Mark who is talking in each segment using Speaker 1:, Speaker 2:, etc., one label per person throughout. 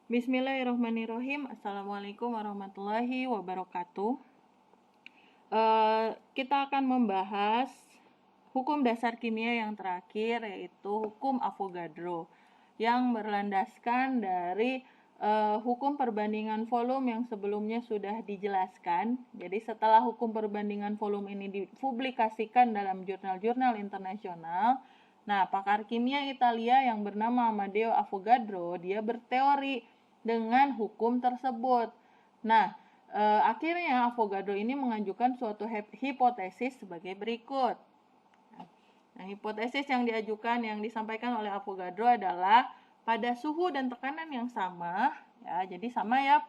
Speaker 1: Bismillahirrahmanirrahim. Assalamualaikum warahmatullahi wabarakatuh. Kita akan membahas hukum dasar kimia yang terakhir, yaitu hukum Avogadro, yang berlandaskan dari hukum perbandingan volume yang sebelumnya sudah dijelaskan. Jadi setelah hukum perbandingan volume ini dipublikasikan dalam jurnal-jurnal internasional, nah, pakar kimia Italia yang bernama Amedeo Avogadro, dia berteori dengan hukum tersebut. Nah, akhirnya Avogadro ini mengajukan suatu hipotesis sebagai berikut. Nah, hipotesis yang diajukan, yang disampaikan oleh Avogadro adalah pada suhu dan tekanan yang sama, ya, jadi sama ya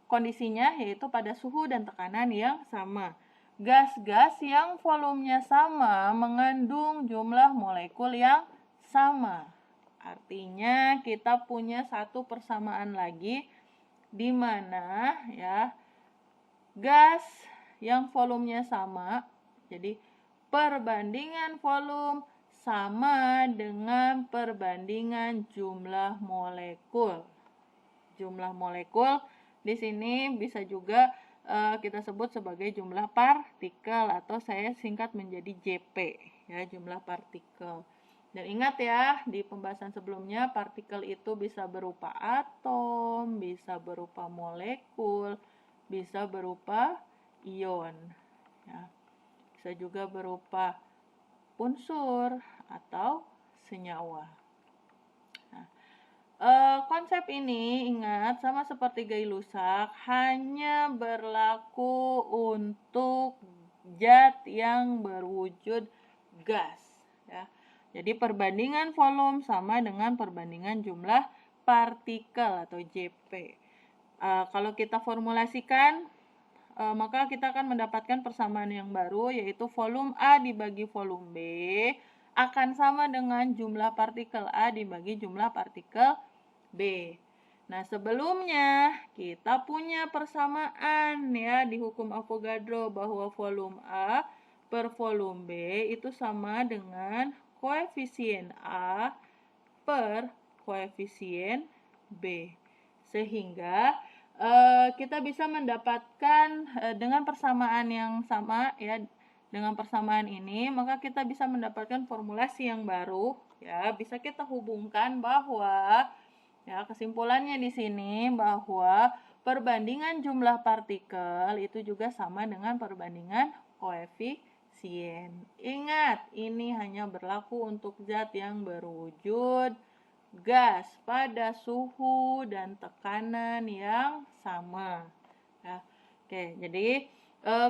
Speaker 1: kondisinya, yaitu pada suhu dan tekanan yang sama. Gas-gas yang volumenya sama mengandung jumlah molekul yang sama. Artinya kita punya satu persamaan lagi di mana ya gas yang volumenya sama, jadi perbandingan volume sama dengan perbandingan jumlah molekul. Jumlah molekul di sini bisa juga kita sebut sebagai jumlah partikel atau saya singkat menjadi JP, ya, jumlah partikel. Dan ingat ya, di pembahasan sebelumnya partikel itu bisa berupa atom, bisa berupa molekul, bisa berupa ion, ya. Bisa juga berupa unsur atau senyawa. Konsep ini, ingat, sama seperti Gay-Lussac, hanya berlaku untuk zat yang berwujud gas, ya. Jadi perbandingan volume sama dengan perbandingan jumlah partikel atau JP. Kalau kita formulasikan, maka kita akan mendapatkan persamaan yang baru, yaitu volume A dibagi volume B akan sama dengan jumlah partikel A dibagi jumlah partikel B. Nah, sebelumnya kita punya persamaan ya di hukum Avogadro bahwa volume A per volume B itu sama dengan koefisien A per koefisien B. Sehingga kita bisa mendapatkan dengan persamaan yang sama ya, dengan persamaan ini maka kita bisa mendapatkan formulasi yang baru ya, bisa kita hubungkan bahwa ya, kesimpulannya di sini bahwa perbandingan jumlah partikel itu juga sama dengan perbandingan koefisien. Ingat, ini hanya berlaku untuk zat yang berwujud gas pada suhu dan tekanan yang sama. Ya. Oke, jadi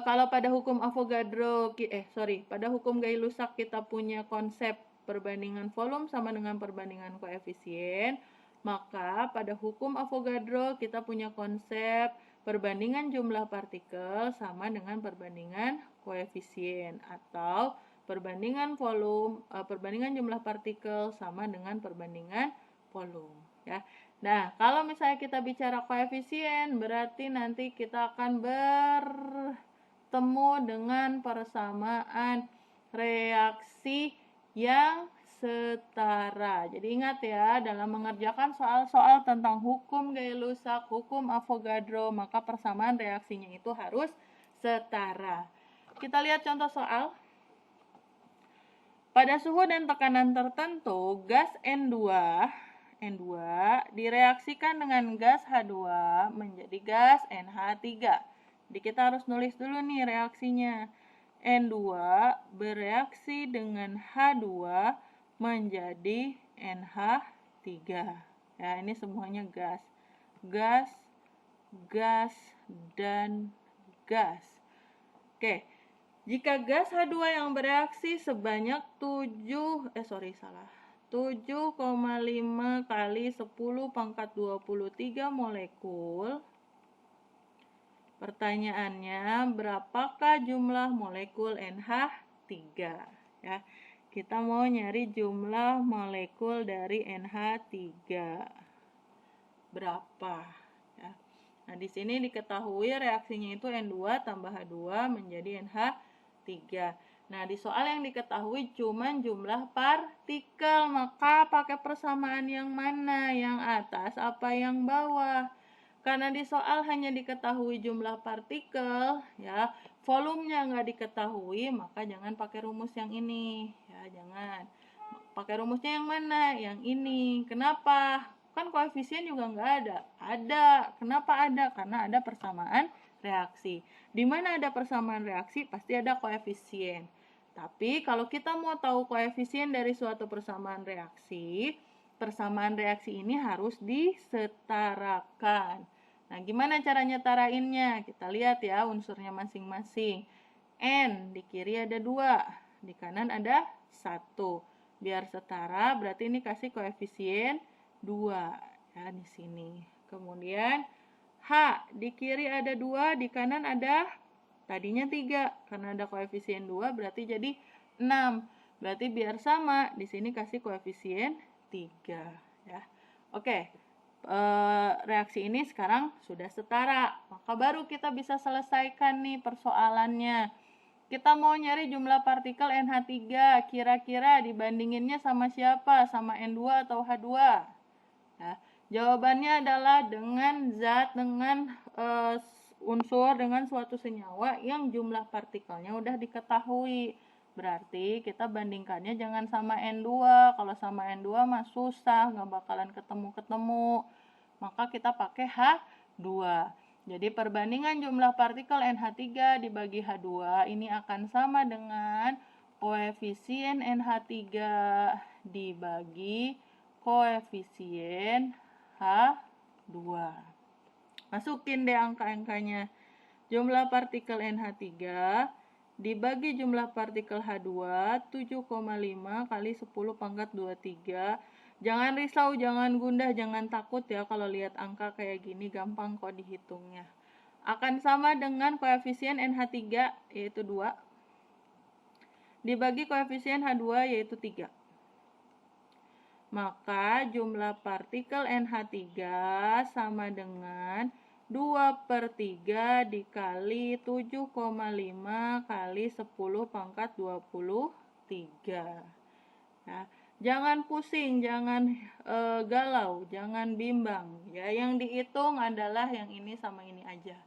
Speaker 1: kalau pada hukum Avogadro, pada hukum Gay-Lussac kita punya konsep perbandingan volume sama dengan perbandingan koefisien, maka pada hukum Avogadro kita punya konsep perbandingan jumlah partikel sama dengan perbandingan koefisien, atau perbandingan volume, perbandingan jumlah partikel sama dengan perbandingan volume, ya. Nah, kalau misalnya kita bicara koefisien, berarti nanti kita akan bertemu dengan persamaan reaksi yang setara. Jadi ingat ya, dalam mengerjakan soal-soal tentang hukum Gay-Lussac, hukum Avogadro, maka persamaan reaksinya itu harus setara. Kita lihat contoh soal. Pada suhu dan tekanan tertentu, gas N2 direaksikan dengan gas H2 menjadi gas NH3. Jadi kita harus nulis dulu nih reaksinya. N2 bereaksi dengan H2 menjadi NH3. Ya, ini semuanya gas. Gas, gas, dan gas. Oke. Jika gas H2 yang bereaksi sebanyak 7,5 kali 10 pangkat 23 molekul, pertanyaannya, berapakah jumlah molekul NH3? Ya, kita mau nyari jumlah molekul dari NH3. Berapa? Ya. Nah, di sini diketahui reaksinya itu N2 tambah H2 menjadi NH3. Nah, di soal yang diketahui cuma jumlah partikel, maka pakai persamaan yang mana? Yang atas, apa yang bawah. Karena di soal hanya diketahui jumlah partikel, ya, volumenya nggak diketahui, maka jangan pakai rumus yang ini, ya, jangan. Pakai rumusnya yang mana? Yang ini. Kenapa? Kan koefisien juga nggak ada. Ada. Kenapa ada? Karena ada persamaan reaksi. Di mana ada persamaan reaksi, pasti ada koefisien. Tapi kalau kita mau tahu koefisien dari suatu persamaan reaksi ini harus disetarakan. Nah, gimana caranya tarainnya? Kita lihat ya unsurnya masing-masing. N di kiri ada 2, di kanan ada 1. Biar setara, berarti ini kasih koefisien 2 ya di sini. Kemudian H di kiri ada 2, di kanan ada tadinya 3. Karena ada koefisien 2 berarti jadi 6. Berarti biar sama, di sini kasih koefisien 3 ya. Oke. Reaksi ini sekarang sudah setara, maka baru kita bisa selesaikan nih persoalannya. Kita mau nyari jumlah partikel NH3, kira-kira dibandinginnya sama siapa? Sama N2 atau H2? Ya, jawabannya adalah dengan zat, dengan unsur, dengan suatu senyawa yang jumlah partikelnya udah diketahui. Berarti kita bandingkannya jangan sama N2. Kalau sama N2 mah susah, nggak bakalan ketemu-ketemu. Maka kita pakai H2. Jadi perbandingan jumlah partikel NH3 dibagi H2 ini akan sama dengan koefisien NH3 dibagi koefisien H2. Masukin deh angka-angkanya. Jumlah partikel NH3 dibagi jumlah partikel H2 7,5 kali 10 pangkat 23. Jangan risau, jangan gundah, jangan takut ya kalau lihat angka kayak gini, gampang kok dihitungnya. Akan sama dengan koefisien NH3 yaitu 2 dibagi koefisien H2 yaitu 3. Maka jumlah partikel NH3 sama dengan 2/3 dikali 7,5 kali 10 pangkat 23. Nah, jangan pusing, jangan galau, jangan bimbang. Ya, yang dihitung adalah yang ini sama ini aja.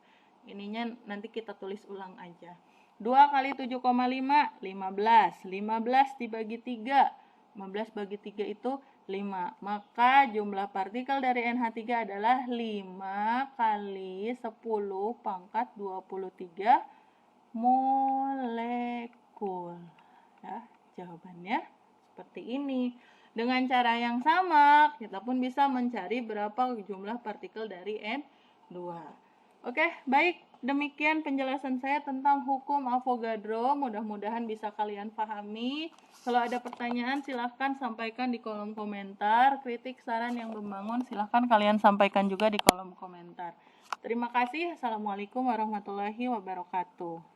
Speaker 1: Ininya nanti kita tulis ulang aja. 2 kali 7,5, 15. 15 dibagi 3. 15 bagi 3 itu 5. Maka jumlah partikel dari NH3 adalah 5 kali 10 pangkat 23 molekul. Ya, jawabannya seperti ini. Dengan cara yang sama, kita pun bisa mencari berapa jumlah partikel dari N2. Oke, baik. Demikian penjelasan saya tentang hukum Avogadro. Mudah-mudahan bisa kalian pahami. Kalau ada pertanyaan, silahkan sampaikan di kolom komentar. Kritik, saran yang membangun, silahkan kalian sampaikan juga di kolom komentar. Terima kasih. Assalamualaikum warahmatullahi wabarakatuh.